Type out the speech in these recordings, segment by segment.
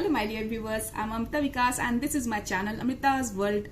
Hello my dear viewers, I'm Amrita Vikas and this is my channel Amrita's World।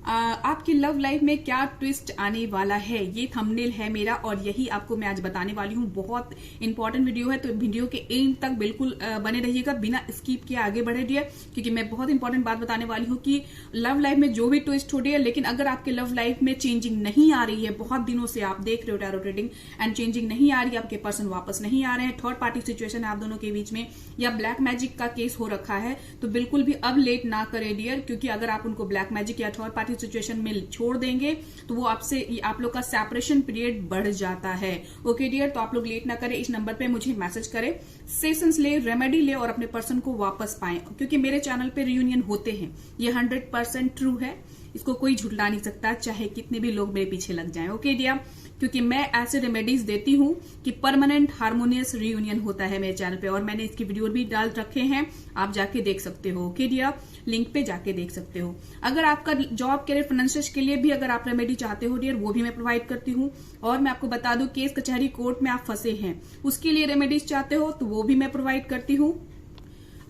आपकी love life में क्या twist आने वाला है, ये थंबनेल है मेरा और यही आपको मैं आज बताने वाली हूँ। बहुत इंपॉर्टेंट वीडियो है, तो वीडियो के एंड तक बिल्कुल बने रहिएगा, बिना स्किप किए आगे बढ़े डियर, क्योंकि मैं बहुत इंपॉर्टेंट बात बताने वाली हूँ कि लव लाइफ में जो भी ट्विस्ट हो रही है, लेकिन अगर आपके लव लाइफ में चेंजिंग नहीं आ रही है, बहुत दिनों से आप देख रहे हो टैरो रीडिंग एंड चेंजिंग नहीं आ रही है, आपके पर्सन वापस नहीं आ रहे हैं, थर्ड पार्टी सिचुएशन है आप दोनों के बीच में, या ब्लैक मैजिक का केस हो रखा है, तो बिल्कुल भी अब लेट ना करें डियर, क्योंकि अगर आप उनको ब्लैक मैजिक या थर्ड पार्टी सिचुएशन में छोड़ देंगे तो वो आपसे आप लोग का सेपरेशन पीरियड बढ़ जाता है। ओके डियर, तो आप लोग लेट ना करें, इस नंबर पे मुझे मैसेज करें, सेशंस ले, रेमेडी ले और अपने पर्सन को वापस पाएं, क्योंकि मेरे चैनल पे रियूनियन होते हैं, ये 100% ट्रू है, इसको कोई झुठला नहीं सकता, चाहे कितने भी लोग मेरे पीछे लग जाएं। ओके डियर, क्योंकि मैं ऐसे रेमेडीज देती हूं कि परमानेंट हार्मोनियस रियूनियन होता है मेरे चैनल पे, और मैंने इसकी वीडियो भी डाल रखे हैं, आप जाके देख सकते हो। ओके डियर, लिंक पे जाके देख सकते हो। अगर आपका जॉब कैरियर फाइनेंशियल के लिए भी अगर आप रेमेडी चाहते हो डियर, वो भी मैं प्रोवाइड करती हूँ। और मैं आपको बता दूं, केस कचहरी कोर्ट में आप फंसे हैं, उसके लिए रेमेडीज चाहते हो तो वो भी मैं प्रोवाइड करती हूँ।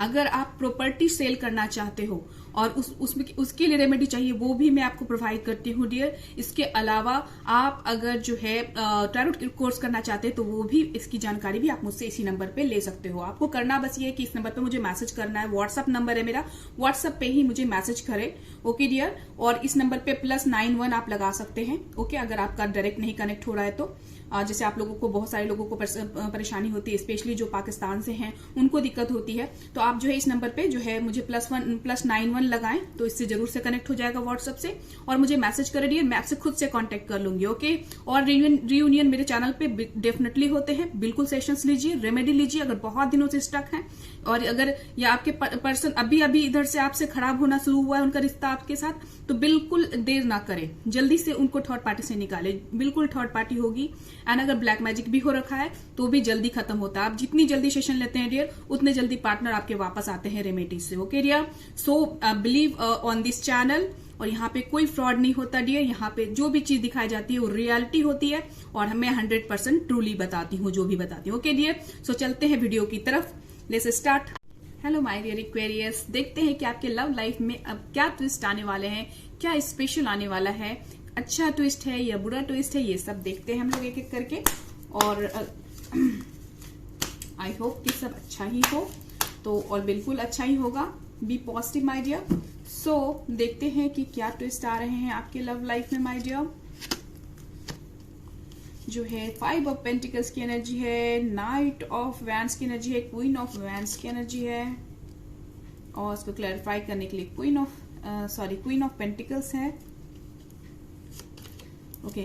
अगर आप प्रॉपर्टी सेल करना चाहते हो और उसके लिए रेमेडी चाहिए, वो भी मैं आपको प्रोवाइड करती हूँ डियर। इसके अलावा आप अगर जो है टैरो कोर्स करना चाहते हैं तो वो भी, इसकी जानकारी भी आप मुझसे इसी नंबर पे ले सकते हो। आपको करना बस ये है कि इस नंबर पे मुझे मैसेज करना है, व्हाट्सअप नंबर है मेरा, व्हाट्सअप पे ही मुझे मैसेज करें। ओके डियर, और इस नंबर पे +91 आप लगा सकते हैं। ओके, अगर आपका डायरेक्ट नहीं कनेक्ट हो रहा है तो जैसे आप लोगों को, बहुत सारे लोगों को परेशानी होती है, स्पेशली जो पाकिस्तान से हैं उनको दिक्कत होती है, तो आप जो है इस नंबर पे जो है मुझे +91 लगाएं, तो इससे जरूर से कनेक्ट हो जाएगा व्हाट्सएप से, और मुझे मैसेज कर दिए, मैं आपसे खुद से कांटेक्ट कर लूंगी। ओके, और रियूनियन मेरे चैनल पे डेफिनेटली होते हैं, बिल्कुल सेशंस लीजिए, रेमेडी लीजिए अगर बहुत दिनों से स्टक है, और अगर या आपके पर्सन अभी इधर से आपसे खराब होना शुरू हुआ है उनका रिश्ता आपके साथ, तो बिल्कुल देर ना करें, जल्दी से उनको थर्ड पार्टी से निकाले, बिल्कुल थर्ड पार्टी होगी। एंड अगर ब्लैक मैजिक भी हो रखा है तो भी जल्दी खत्म होता है। आप जितनी जल्दी सेशन लेते हैं डियर, उतने जल्दी पार्टनर आपके वापस आते हैं रेमेडी से। Okay dear, so believe on this channel, और यहाँ पे कोई फ्रॉड नहीं होता डियर, यहाँ पे जो भी चीज दिखाई जाती है वो रियलिटी होती है, और मैं 100% ट्रूली बताती हूँ जो भी बताती हूँ। ओके डियर, सो चलते हैं वीडियो की तरफ, let's start. Hello my dear Aquarius, देखते हैं कि आपके लव लाइफ में अब क्या ट्विस्ट आने वाले हैं, क्या स्पेशल आने वाला है, अच्छा ट्विस्ट है या बुरा ट्विस्ट है, ये सब देखते हैं हम लोग एक एक करके, और आई होप कि सब अच्छा ही हो, तो और बिल्कुल अच्छा ही होगा, बी पॉजिटिव माय डियर। सो देखते हैं कि क्या ट्विस्ट आ रहे हैं आपके लव लाइफ में माय डियर। जो है 5 ऑफ पेंटिकल्स की एनर्जी है, नाइट ऑफ वैंड्स की एनर्जी है, क्वीन ऑफ वैंड्स की एनर्जी है, और उसको क्लैरिफाई करने के लिए क्वीन ऑफ पेंटिकल्स है। ओके,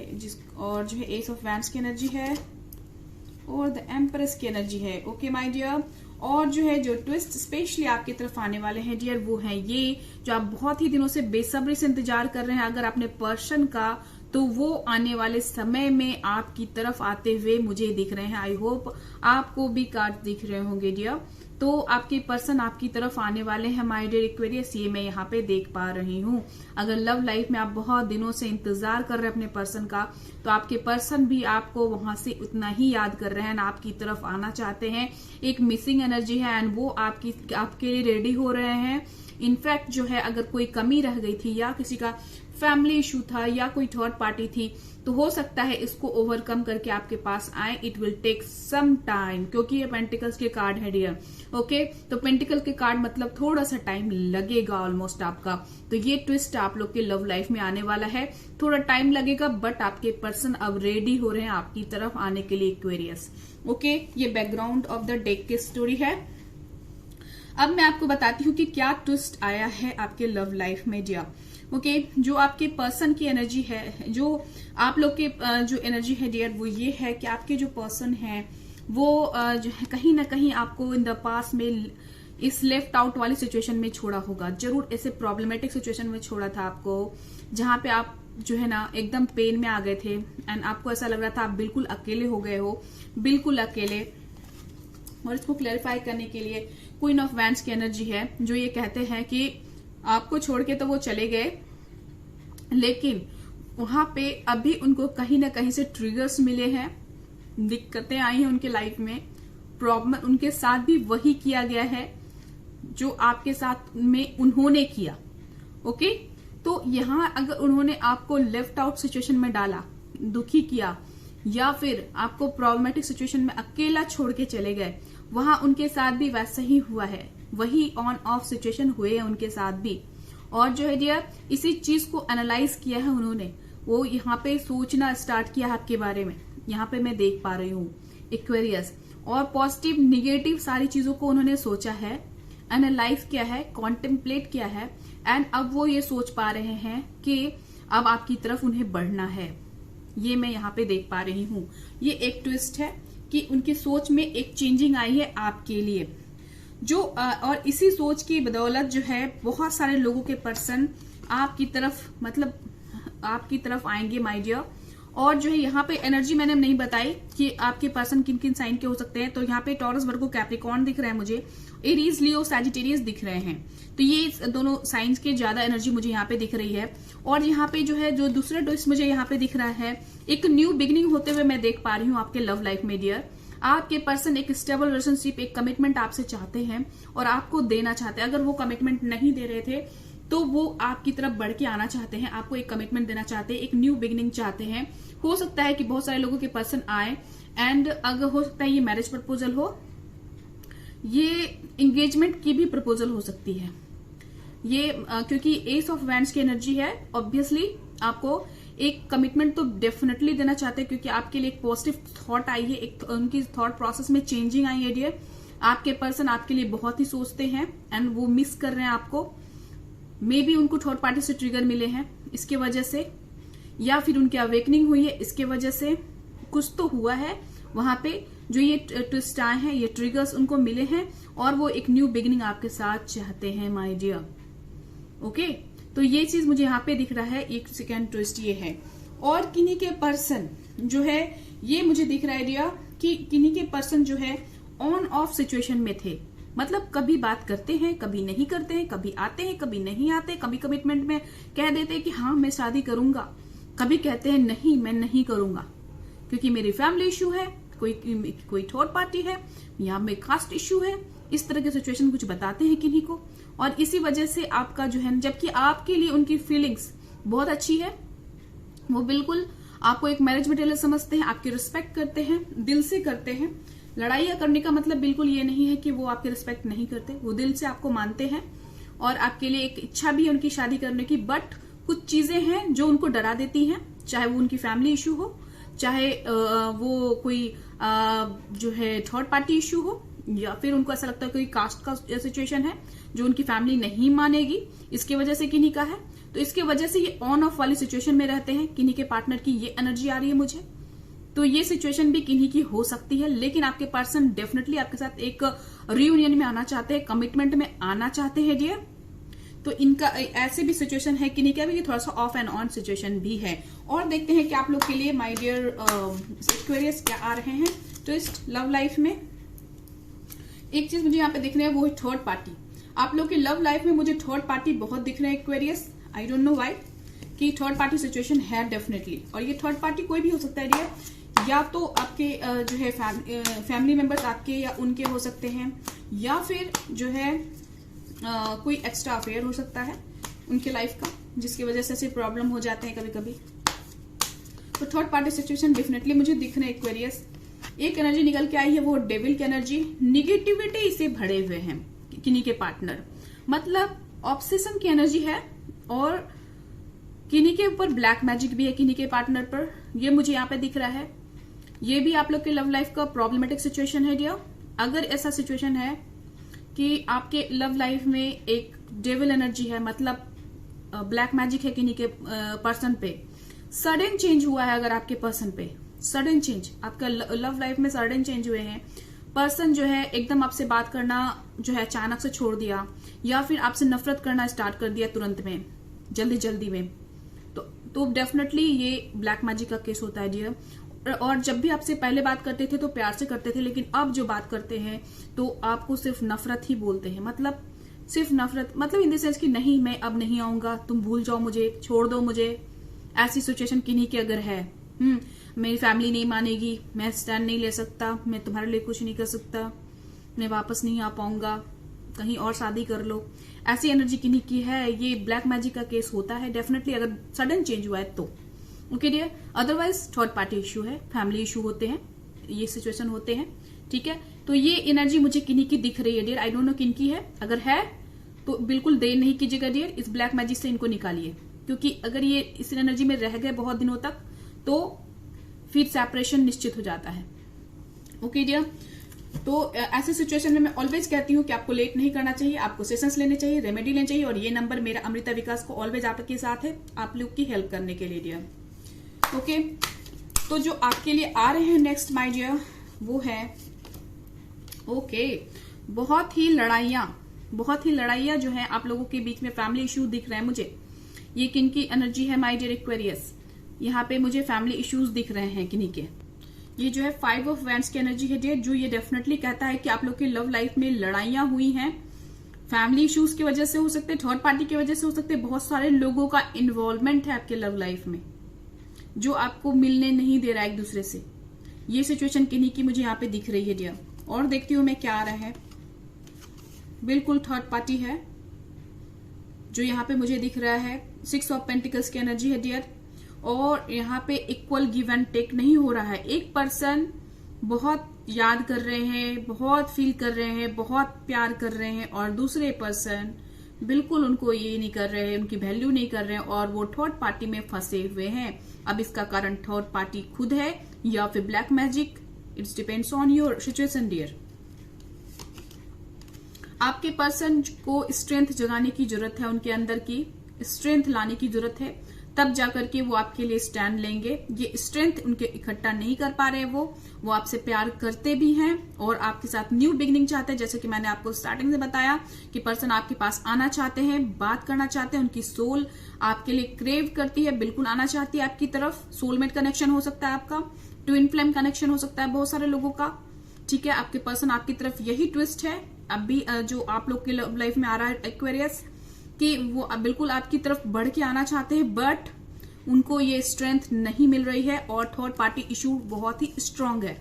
और जो है एस ऑफ वैंड्स की एनर्जी है, और द एम्प्रेस की एनर्जी है। ओके माय डियर, और जो है जो ट्विस्ट स्पेशली आपकी तरफ आने वाले हैं डियर, वो है ये जो आप बहुत ही दिनों से बेसब्री से इंतजार कर रहे हैं अगर अपने पर्सन का, तो वो आने वाले समय में आपकी तरफ आते हुए मुझे दिख रहे हैं। आई होप आपको भी कार्ड दिख रहे होंगे डियर, तो आपके पर्सन आपकी तरफ आने वाले हैं माय डियर एक्वेरियस, ये मैं यहाँ पे देख पा रही हूँ। अगर लव लाइफ में आप बहुत दिनों से इंतजार कर रहे हैं अपने पर्सन का, तो आपके पर्सन भी आपको वहां से उतना ही याद कर रहे हैं, आपकी तरफ आना चाहते हैं। एक मिसिंग एनर्जी है एंड वो आपके लिए रेडी हो रहे हैं। इनफैक्ट जो है अगर कोई कमी रह गई थी, या किसी का फैमिली इशू था, या कोई थर्ड पार्टी थी, तो हो सकता है इसको ओवरकम करके आपके पास आए। It will take some time, क्योंकि ये पेंटिकल्स के कार्ड है डियर। ओके, तो पेंटिकल के कार्ड मतलब थोड़ा सा टाइम लगेगा ऑलमोस्ट आपका, तो ये ट्विस्ट आप लोग के लव लाइफ में आने वाला है, थोड़ा टाइम लगेगा, बट आपके पर्सन अब रेडी हो रहे हैं आपकी तरफ आने के लिए एक्वेरियस। ओके, ये बैकग्राउंड ऑफ द डेक की स्टोरी है। अब मैं आपको बताती हूँ कि क्या ट्विस्ट आया है आपके लव लाइफ में डियर। ओके, जो आपके पर्सन की एनर्जी है, जो आप लोग के जो एनर्जी है डियर, वो ये है कि आपके जो पर्सन है वो जो है कहीं ना कहीं आपको इन द पास्ट में इस लेफ्ट आउट वाली सिचुएशन में छोड़ा होगा, जरूर ऐसे प्रॉब्लमेटिक सिचुएशन में छोड़ा था आपको, जहां पे आप जो है ना एकदम पेन में आ गए थे, एंड आपको ऐसा लग रहा था आप बिल्कुल अकेले हो गए हो, बिल्कुल अकेले। और इसको क्लैरिफाई करने के लिए क्वीन ऑफ वैंड्स की एनर्जी है, जो ये कहते हैं कि आपको छोड़ के तो वो चले गए, लेकिन वहां पे अभी उनको कहीं ना कहीं से ट्रिगर्स मिले हैं, दिक्कतें आई हैं उनके लाइफ में, प्रॉब्लम उनके साथ भी वही किया गया है, जो आपके साथ में उन्होंने किया। ओके, तो यहां अगर उन्होंने आपको लेफ्ट आउट सिचुएशन में डाला, दुखी किया, या फिर आपको प्रॉब्लमेटिक सिचुएशन में अकेला छोड़ के चले गए, वहां उनके साथ भी वैसा ही हुआ है, वही ऑन ऑफ सिचुएशन हुए हैं उनके साथ भी। और जो है डियर, इसी चीज को एनालाइज किया है उन्होंने, वो यहाँ पे सोचना स्टार्ट किया है आपके बारे में। यहाँ पे मैं देख पा रही हूँ एक्वेरियस, और पॉजिटिव निगेटिव सारी चीजों को उन्होंने सोचा है, एनालाइज किया है, कॉन्टेम्पलेट किया है, एंड अब वो ये सोच पा रहे हैं कि अब आपकी तरफ उन्हें बढ़ना है। ये मैं यहाँ पे देख पा रही हूँ। ये एक ट्विस्ट है कि उनकी सोच में एक चेंजिंग आई है आपके लिए, जो और इसी सोच की बदौलत जो है बहुत सारे लोगों के पर्सन आपकी तरफ, मतलब आपकी तरफ आएंगे माय डियर। और जो है यहाँ पे एनर्जी मैंने नहीं बताई कि आपके पर्सन किन किन साइन के हो सकते हैं। तो यहाँ पे टॉरस, वर्गो, कैप्रिकॉर्न दिख रहा है मुझे, एरीज, लियो, सैजिटेरियस दिख रहे हैं। तो ये दोनों साइंस के ज्यादा एनर्जी मुझे यहाँ पे दिख रही है। और यहाँ पे जो है जो दूसरा ट्विस्ट मुझे यहाँ पे दिख रहा है, एक न्यू बिगिनिंग होते हुए मैं देख पा रही हूँ आपके लव लाइफ में डियर। आपके पर्सन एक स्टेबल रिलेशनशिप, एक कमिटमेंट आपसे चाहते हैं और आपको देना चाहते हैं। अगर वो कमिटमेंट नहीं दे रहे थे तो वो आपकी तरफ बढ़ के आना चाहते हैं, आपको एक कमिटमेंट देना चाहते हैं, एक न्यू बिगिनिंग चाहते हैं। हो सकता है कि बहुत सारे लोगों के पर्सन आए, एंड अगर हो सकता है ये मैरिज प्रपोजल हो, ये एंगेजमेंट की भी प्रपोजल हो सकती है। ये क्योंकि एस ऑफ वैंड्स की एनर्जी है, ऑब्वियसली आपको एक कमिटमेंट तो डेफिनेटली देना चाहते हैं, क्योंकि आपके लिए एक पॉजिटिव थॉट आई है, एक उनकी थॉट प्रोसेस में चेंजिंग आई है डियर। आपके पर्सन आपके लिए बहुत ही सोचते हैं एंड वो मिस कर रहे हैं आपको। मे बी उनको थर्ड पार्टी से ट्रिगर मिले हैं इसके वजह से, या फिर उनकी अवेकनिंग हुई है इसके वजह से, कुछ तो हुआ है वहां पे जो ये ट्विस्ट आए हैं, ये ट्रिगर्स उनको मिले हैं और वो एक न्यू बिगिनिंग आपके साथ चाहते हैं माय डियर। ओके, तो ये चीज मुझे यहाँ पे दिख रहा है। एक सेकेंड ट्विस्ट ये है। और किन्हीं के पर्सन जो है, ये मुझे दिख रहा है डियर कि किन्हीं के पर्सन जो है ऑन ऑफ सिचुएशन में थे, मतलब कभी बात करते हैं, कभी नहीं करते हैं, कभी आते हैं, कभी नहीं आते, कभी कमिटमेंट में कह देते हैं कि हाँ मैं शादी करूंगा, कभी कहते हैं नहीं मैं नहीं करूंगा क्योंकि मेरी फैमिली इशू है, कोई थर्ड पार्टी है, या में कास्ट इशू है। इस तरह के सिचुएशन कुछ बताते हैं किन्हीं को, और इसी वजह से आपका जो है, जबकि आपके लिए उनकी फीलिंग्स बहुत अच्छी है, वो बिल्कुल आपको एक मैरिज मटेरियल समझते हैं, आपकी रिस्पेक्ट करते हैं, दिल से करते हैं। लड़ाइयां करने का मतलब बिल्कुल ये नहीं है कि वो आपकी रिस्पेक्ट नहीं करते, वो दिल से आपको मानते हैं और आपके लिए एक इच्छा भी है उनकी शादी करने की। बट कुछ चीजें हैं जो उनको डरा देती हैं, चाहे वो उनकी फैमिली इशू हो, चाहे वो कोई जो है थर्ड पार्टी इशू हो, या फिर उनको ऐसा लगता है कोई कास्ट का सिचुएशन है जो उनकी फैमिली नहीं मानेगी, इसके वजह से किन्हीं का है। तो इसके वजह से ये ऑन ऑफ वाली सिचुएशन में रहते हैं। किन्हीं के पार्टनर की ये एनर्जी आ रही है मुझे, तो ये सिचुएशन भी किन्हीं की हो सकती है। लेकिन आपके पर्सन डेफिनेटली आपके साथ एक रियूनियन में आना चाहते हैं, कमिटमेंट में आना चाहते हैं डियर। तो इनका ऐसे भी सिचुएशन है किन्हीं का भी, ये थोड़ा सा ऑफ एंड ऑन सिचुएशन भी है। और देखते हैं कि आप लोग के लिए माय डियर एक्वेरियस क्या आ रहे हैं ट्विस्ट लव लाइफ में। एक चीज मुझे यहाँ पे दिख रही है, वो है थर्ड पार्टी। आप लोग की लव लाइफ में मुझे थर्ड पार्टी बहुत दिख रहे हैं Aquarius, I don't know why, कि थर्ड पार्टी सिचुएशन है डेफिनेटली। और ये थर्ड पार्टी कोई भी हो सकता है डियर, या तो आपके जो है फैमिली मेंबर्स आपके या उनके हो सकते हैं, या फिर जो है कोई एक्स्ट्रा अफेयर हो सकता है उनके लाइफ का, जिसकी वजह से ऐसे प्रॉब्लम हो जाते हैं कभी कभी। तो थर्ड पार्टी सिचुएशन डेफिनेटली मुझे दिख रहे हैं एक्वेरियस। एक एनर्जी निकल के आई है, वो डेविल की एनर्जी, निगेटिविटी से भरे हुए हैं किन्हीं के पार्टनर, मतलब ऑब्सेशन की एनर्जी है, और किन्हीं के ऊपर ब्लैक मैजिक भी है किन्हीं के पार्टनर पर, ये मुझे यहाँ पे दिख रहा है। ये भी आप लोग के लव लाइफ का प्रॉब्लमेटिक सिचुएशन है डियर। अगर ऐसा सिचुएशन है कि आपके लव लाइफ में एक डेविल एनर्जी है, मतलब ब्लैक मैजिक है किन्हीं के पर्सन पे, सडन चेंज हुआ है अगर आपके पर्सन पे, सडन चेंज आपका लव लाइफ में सडन चेंज हुए हैं, पर्सन जो है एकदम आपसे बात करना जो है अचानक से छोड़ दिया, या फिर आपसे नफरत करना स्टार्ट कर दिया तुरंत में, जल्दी में, तो डेफिनेटली ये ब्लैक मैजिक का केस होता है डियर। और जब भी आपसे पहले बात करते थे तो प्यार से करते थे, लेकिन अब जो बात करते हैं तो आपको सिर्फ नफरत ही बोलते हैं, मतलब सिर्फ नफरत, मतलब इन द सेंस कि नहीं मैं अब नहीं आऊंगा, तुम भूल जाओ मुझे, छोड़ दो मुझे। ऐसी सिचुएशन किन्हीं की अगर है, मेरी फैमिली नहीं मानेगी, मैं स्टैंड नहीं ले सकता, मैं तुम्हारे लिए कुछ नहीं कर सकता, मैं वापस नहीं आ पाऊंगा, कहीं और शादी कर लो, ऐसी एनर्जी किन्हीं की है। ये ब्लैक मैजिक का केस होता है डेफिनेटली, अगर सडन चेंज हुआ है तो। Okay dear, otherwise third party issue है, फैमिली इशू होते हैं, ये सिचुएशन होते हैं। ठीक है, तो ये एनर्जी मुझे किन्हीं की दिख रही है डियर, आई डोंट नो किन की है। अगर है तो बिल्कुल देर नहीं कीजिएगा डियर, इस ब्लैक मैजिक से इनको निकालिए, क्योंकि अगर ये इस एनर्जी में रह गए बहुत दिनों तक तो फिर सेपरेशन निश्चित हो जाता है। ओके डियर, तो ऐसे सिचुएशन में मैं ऑलवेज कहती हूँ कि आपको लेट नहीं करना चाहिए, आपको सेशंस लेने चाहिए, रेमेडी लेनी चाहिए, और ये नंबर मेरा अमृता विकास को ऑलवेज आपके साथ है, आप लोग की हेल्प करने के लिए डियर। ओके, तो जो आपके लिए आ रहे हैं नेक्स्ट माय डियर वो है बहुत ही लड़ाइयां जो है आप लोगों के बीच में, फैमिली इश्यू दिख रहे हैं मुझे। ये किन की एनर्जी है माय डियर एक्वेरियस, यहाँ पे मुझे फैमिली इश्यूज दिख रहे हैं किन्हीं के। ये जो है 5 ऑफ वैंड्स की एनर्जी है डियर, जो ये डेफिनेटली कहता है कि आप लोग की लव लाइफ में लड़ाइयां हुई हैं, फैमिली इश्यूज की वजह से हो सकते, थर्ड पार्टी की वजह से हो सकते, बहुत सारे लोगों का इन्वॉल्वमेंट है आपके लव लाइफ में जो आपको मिलने नहीं दे रहा है एक दूसरे से। ये सिचुएशन किन्हीं की मुझे यहाँ पे दिख रही है डियर। और देखती हूं मैं क्या आ रहा है, बिल्कुल थर्ड पार्टी है जो यहाँ पे मुझे दिख रहा है। 6 ऑफ पेंटिकल्स की एनर्जी है डियर, और यहाँ पे इक्वल गिव एंड टेक नहीं हो रहा है। एक पर्सन बहुत याद कर रहे हैं, बहुत फील कर रहे हैं, बहुत प्यार कर रहे हैं, और दूसरे पर्सन बिल्कुल उनको ये नहीं कर रहे हैं, उनकी वैल्यू नहीं कर रहे हैं, और वो थर्ड पार्टी में फंसे हुए हैं। अब इसका कारण थर्ड पार्टी खुद है या फिर black magic, it's depends on your situation dear. आपके पर्सन को स्ट्रेंथ जगाने की जरूरत है, उनके अंदर की स्ट्रेंथ लाने की जरूरत है, तब जाकर के वो आपके लिए स्टैंड लेंगे। ये स्ट्रेंथ उनके इकट्ठा नहीं कर पा रहे हैं, वो आपसे प्यार करते भी हैं और आपके साथ न्यू बिगिनिंग चाहते हैं। जैसे कि मैंने आपको स्टार्टिंग से बताया कि पर्सन आपके पास आना चाहते हैं, बात करना चाहते हैं, उनकी सोल आपके लिए क्रेव करती है, बिल्कुल आना चाहती है आपकी तरफ। सोलमेट कनेक्शन हो सकता है आपका, ट्विन फ्लेम कनेक्शन हो सकता है बहुत सारे लोगों का। ठीक है, आपके पर्सन आपकी तरफ, यही ट्विस्ट है अभी जो आप लोग के लाइफ में आ रहा है एक्वेरियस, कि वो बिल्कुल आपकी तरफ बढ़ के आना चाहते हैं, बट उनको ये स्ट्रेंथ नहीं मिल रही है, और थर्ड पार्टी इशू बहुत ही स्ट्रांग है,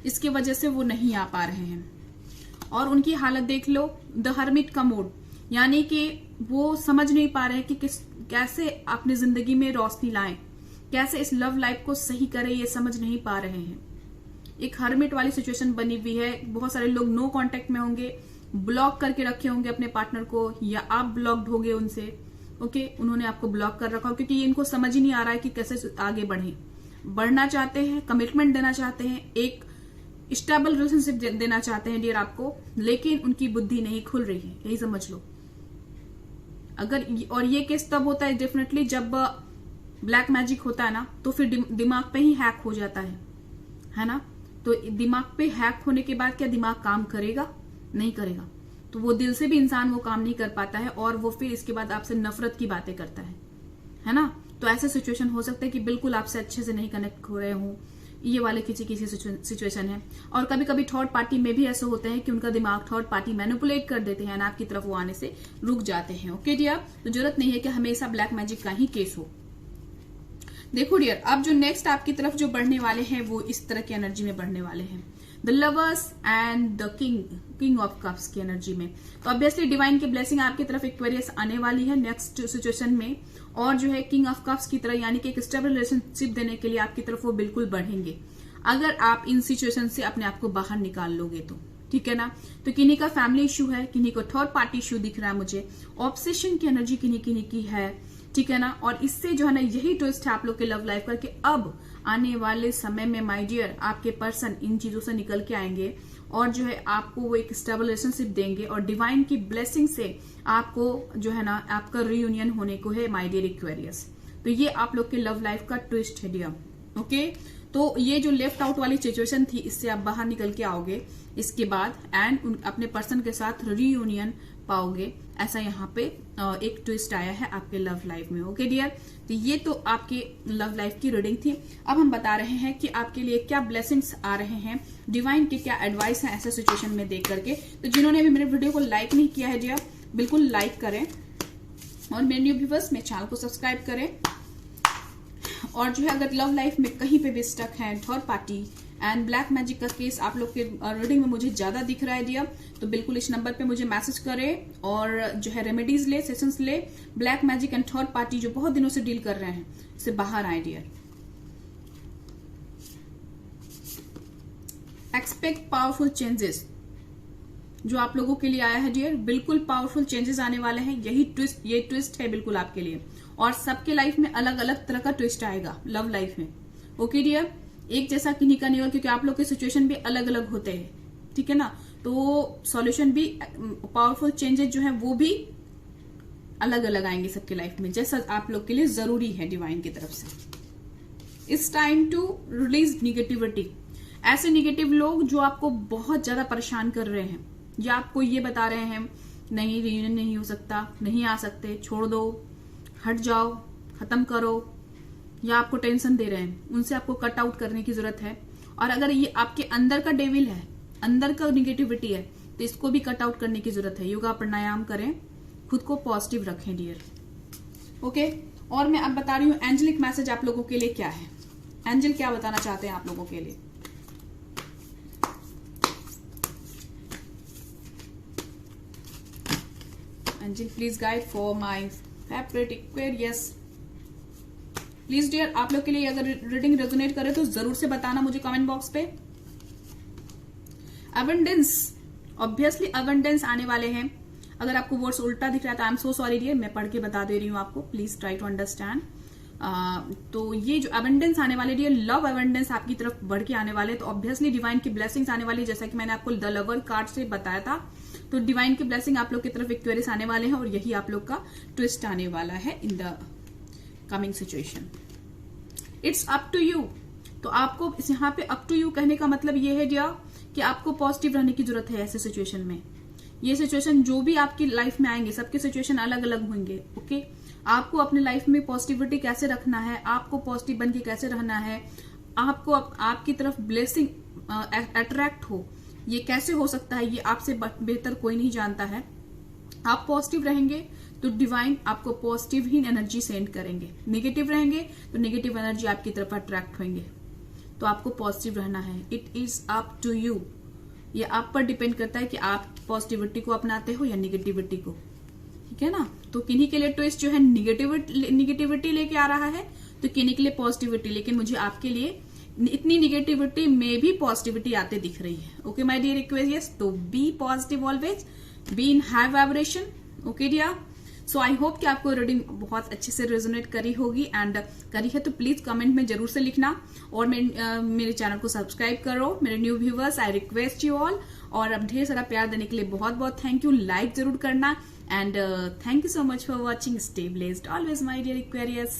इसके वजह से वो नहीं आ पा रहे हैं। और उनकी हालत देख लो, द हर्मिट का मोड, यानी कि वो समझ नहीं पा रहे हैं कि कैसे अपनी जिंदगी में रोशनी लाएं, कैसे इस लव लाइफ को सही करें, ये समझ नहीं पा रहे हैं। एक हर्मिट वाली सिचुएशन बनी हुई है। बहुत सारे लोग नो कांटेक्ट में होंगे, ब्लॉक करके रखे होंगे अपने पार्टनर को, या आप ब्लॉक्ड होंगे उनसे। ओके, उन्होंने आपको ब्लॉक कर रखा हो, क्योंकि इनको समझ ही नहीं आ रहा है कि कैसे आगे बढ़ना चाहते हैं, कमिटमेंट देना चाहते हैं, एक स्टेबल रिलेशनशिप देना चाहते हैं डियर आपको, लेकिन उनकी बुद्धि नहीं खुल रही है, यही समझ लो। अगर और ये केस तब होता है डेफिनेटली जब ब्लैक मैजिक होता है ना, तो फिर दिमाग पे ही हैक हो जाता है ना। तो दिमाग पे हैक होने के बाद क्या दिमाग काम करेगा? नहीं करेगा। तो वो दिल से भी इंसान वो काम नहीं कर पाता है, और वो फिर इसके बाद आपसे नफरत की बातें करता है ना। तो ऐसे सिचुएशन हो सकता है कि बिल्कुल आपसे अच्छे से नहीं कनेक्ट हो रहे हो, ये वाले किसी सिचुएशन है। और कभी कभी थर्ड पार्टी में भी ऐसे होते हैं कि उनका दिमाग थर्ड पार्टी मैनिपुलेट कर देते हैं, आपकी तरफ वो आने से रुक जाते हैं। ओके डियर, तो जरूरत नहीं है कि हमेशा ब्लैक मैजिक का ही केस हो। देखो डियर, अब जो नेक्स्ट आपकी तरफ जो बढ़ने वाले हैं वो इस तरह की एनर्जी में बढ़ने वाले हैं, the lovers and the king of cups की एनर्जी में। तो ऑब्वियसली डिवाइन की ब्लेसिंग आपकी तरफ एक्वेरियस आने वाली है नेक्स्ट सिचुएशन में, और जो है किंग ऑफ कप्स की तरह, यानी कि एक स्टेबल रिलेशनशिप देने के लिए आपकी तरफ वो बिल्कुल बढ़ेंगे, अगर आप इन सिचुएशन से अपने आप को बाहर निकाल लोगे तो। ठीक है ना। तो किन्हीं का फैमिली इश्यू है, किन्हीं को थर्ड पार्टी इश्यू दिख रहा है मुझे, ऑब्सेशन की एनर्जी किन्हीं की है। ठीक है ना। और इससे जो है ना, यही ट्विस्ट है आप लोग के लव लाइफ का, कि अब आने वाले समय में माय डियर आपके पर्सन इन चीजों से निकल के आएंगे, और जो है आपको वो एक स्टेबल रिलेशनशिप देंगे, और डिवाइन की ब्लेसिंग से आपको जो है ना, आपका रियूनियन होने को है माय डियर एक्वेरियस। तो ये आप लोग के लव लाइफ का ट्विस्ट है डियर। ओके, तो ये जो लेफ्ट आउट वाली सिचुएशन थी, इससे आप बाहर निकल के आओगे इसके बाद, एंड अपने पर्सन के साथ रियूनियन पाओगे, ऐसा यहाँ पे एक ट्विस्ट आया है आपके लव लाइफ में। ओके डियर, तो ये तो आपके लव लाइफ की रीडिंग थी। अब हम बता रहे हैं कि आपके लिए क्या ब्लेसिंग्स आ रहे हैं, डिवाइन के क्या एडवाइस है ऐसे सिचुएशन में देख करके। तो जिन्होंने अभी मेरे वीडियो को लाइक नहीं किया है डियर, बिल्कुल लाइक करें, और मेरे न्यू व्यूवर्स मेरे चैनल को सब्सक्राइब करें। और जो है, अगर लव लाइफ में कहीं पे भी स्टक है, third party and black magic का केस आप लोग के रीडिंग में मुझे ज्यादा दिख रहा है डियर, तो बिल्कुल इस नंबर पे मुझे मैसेज करें और जो है रेमेडीज ले, सेशंस ले। Black magic and third party जो बहुत दिनों से डील कर रहे हैं से बाहर आए डियर। एक्सपेक्ट पावरफुल चेंजेस जो आप लोगों के लिए आया है डियर, बिल्कुल पावरफुल चेंजेस आने वाले हैं। यही ट्विस्ट, ये ट्विस्ट है बिल्कुल आपके लिए। और सबके लाइफ में अलग अलग तरह का ट्विस्ट आएगा लव लाइफ में। ओके डियर, एक जैसा किन्हीं का नहीं होगा, क्योंकि आप लोग के सिचुएशन भी अलग अलग होते हैं, ठीक है ना। तो सॉल्यूशन भी, पावरफुल चेंजेस जो है वो भी अलग अलग आएंगे सबके लाइफ में, जैसा आप लोग के लिए जरूरी है डिवाइन की तरफ से। It's time to release negativity. ऐसे निगेटिव लोग जो आपको बहुत ज्यादा परेशान कर रहे हैं या आपको ये बता रहे हैं नहीं रियूनियन नहीं हो सकता, नहीं आ सकते, छोड़ दो, हट जाओ, खत्म करो, या आपको टेंशन दे रहे हैं, उनसे आपको कट आउट करने की जरूरत है। और अगर ये आपके अंदर का डेविल है, अंदर का निगेटिविटी है, तो इसको भी कट आउट करने की जरूरत है। योगा प्राणायाम करें, खुद को पॉजिटिव रखें डियर। ओके, और मैं अब बता रही हूँ एंजेलिक मैसेज आप लोगों के लिए क्या है। एंजल क्या बताना चाहते हैं आप लोगों के लिए। Angel please guide for my favourite Aquarius. Please dear, आप लोग के लिए अगर रीडिंग रेजोनेट करे तो जरूर से बताना मुझे कमेंट बॉक्स पे। अबंडेंस, ऑब्वियसली अबंडेंस आने वाले हैं। अगर आपको वर्ड्स उल्टा दिख रहा है तो I am so sorry dear, मैं पढ़ के बता दे रही हूँ आपको, प्लीज ट्राई टू अंडरस्टैंड। तो ये जो अबंडेंस आने वाले डियर, लव अबंडेंस आपकी तरफ बढ़ के आने वाले, तो ऑब्वियसली डिवाइन की ब्लेसिंग्स आने वाली, जैसा कि मैंने आपको द लवर कार्ड से बताया था। तो डिवाइन की ब्लेसिंग आप लोग की तरफ एक्वेरियस आने वाले हैं, और यही आप लोग का ट्विस्ट आने वाला है in the coming situation. It's up to you. तो आपको यहाँ पे अप टू यू कहने का मतलब ये है डियर कि आपको पॉजिटिव रहने की जरूरत है ऐसे सिचुएशन में। ये सिचुएशन जो भी आपकी लाइफ में आएंगे, सबके सिचुएशन अलग अलग होंगे। ओके, आपको अपने लाइफ में पॉजिटिविटी कैसे रखना है, आपको पॉजिटिव बन के कैसे रहना है, आपको आपकी तरफ ब्लेसिंग अट्रैक्ट हो, ये कैसे हो सकता है, ये आपसे बेहतर कोई नहीं जानता है। आप पॉजिटिव रहेंगे तो डिवाइन आपको पॉजिटिव ही एनर्जी सेंड करेंगे, निगेटिव रहेंगे तो निगेटिव एनर्जी आपकी तरफ अट्रैक्ट होंगे। तो आपको पॉजिटिव रहना है। It is up to you. ये आप पर डिपेंड करता है कि आप पॉजिटिविटी को अपनाते हो या निगेटिविटी को, ठीक है ना। तो किन्हीं के लिए ट्विस्ट जो है निगेटिविटी लेके आ रहा है, तो किन्हीं के लिए पॉजिटिविटी। लेकिन मुझे आपके लिए इतनी निगेटिविटी में भी पॉजिटिविटी आते दिख रही है। ओके माय डियर एक्वेरियस, तो be positive always, be in high vibration. Okay dear, so I hope कि आपको रीडिंग बहुत अच्छे से रेजोनेट करी होगी, एंड करी है तो प्लीज कमेंट में जरूर से लिखना, और मेरे चैनल को सब्सक्राइब करो। मेरे new viewers, I request you all, और अब ढेर सारा प्यार देने के लिए बहुत बहुत थैंक यू। लाइक जरूर करना, and thank you so much for watching. Stay blessed always my dear Aquarius.